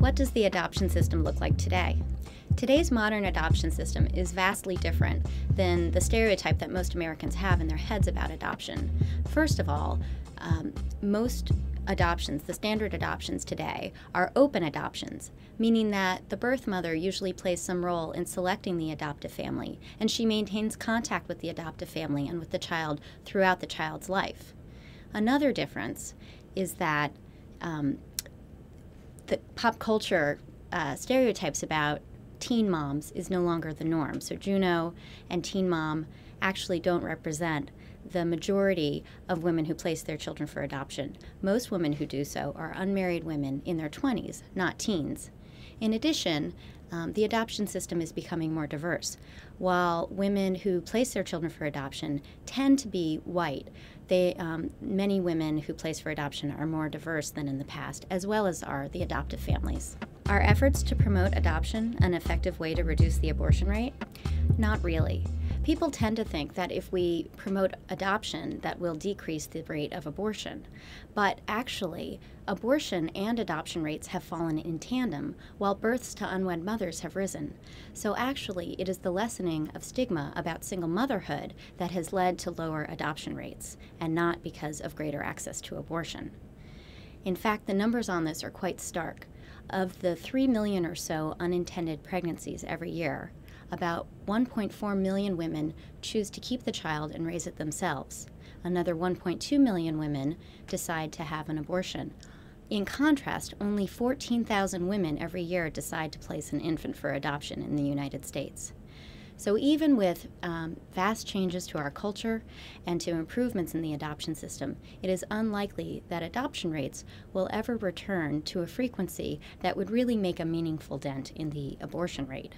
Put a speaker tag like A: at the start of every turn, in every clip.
A: What does the adoption system look like today? Today's modern adoption system is vastly different than the stereotype that most Americans have in their heads about adoption. First of all, most adoptions, the standard adoptions today, are open adoptions, meaning that the birth mother usually plays some role in selecting the adoptive family, and she maintains contact with the adoptive family and with the child throughout the child's life. Another difference is that the pop culture stereotypes about teen moms is no longer the norm. So Juno and teen mom actually don't represent the majority of women who place their children for adoption. Most women who do so are unmarried women in their 20s, not teens. In addition, the adoption system is becoming more diverse. While women who place their children for adoption tend to be white, many women who place for adoption are more diverse than in the past, as well as are the adoptive families. Are efforts to promote adoption an effective way to reduce the abortion rate? Not really. People tend to think that if we promote adoption, that will decrease the rate of abortion. But actually, abortion and adoption rates have fallen in tandem, while births to unwed mothers have risen. So actually, it is the lessening of stigma about single motherhood that has led to lower adoption rates, and not because of greater access to abortion. In fact, the numbers on this are quite stark. Of the 3 million or so unintended pregnancies every year, about 1.4 million women choose to keep the child and raise it themselves. Another 1.2 million women decide to have an abortion. In contrast, only 14,000 women every year decide to place an infant for adoption in the United States. So even with vast changes to our culture and to improvements in the adoption system, it is unlikely that adoption rates will ever return to a frequency that would really make a meaningful dent in the abortion rate.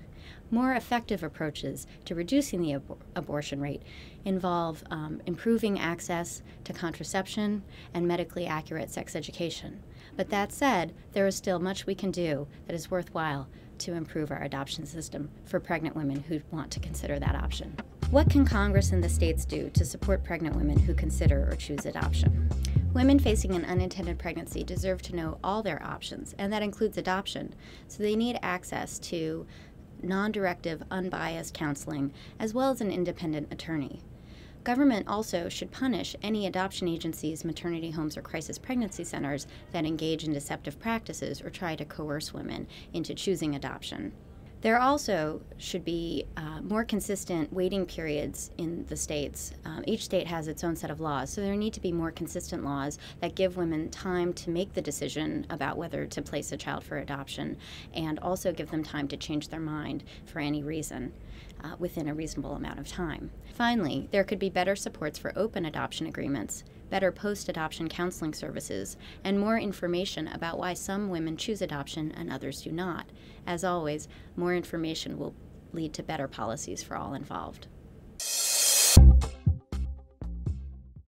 A: More effective approaches to reducing the abortion rate involve improving access to contraception and medically accurate sex education. But that said, there is still much we can do that is worthwhile to improve our adoption system for pregnant women who want to consider that option. What can Congress and the states do to support pregnant women who consider or choose adoption? Women facing an unintended pregnancy deserve to know all their options, and that includes adoption, so they need access to non-directive, unbiased counseling, as well as an independent attorney. Government also should punish any adoption agencies, maternity homes, or crisis pregnancy centers that engage in deceptive practices or try to coerce women into choosing adoption. There also should be more consistent waiting periods in the states. Each state has its own set of laws, so there need to be more consistent laws that give women time to make the decision about whether to place a child for adoption, and also give them time to change their mind for any reason within a reasonable amount of time. Finally, there could be better supports for open adoption agreements, better post-adoption counseling services, and more information about why some women choose adoption and others do not. As always, more information will lead to better policies for all involved.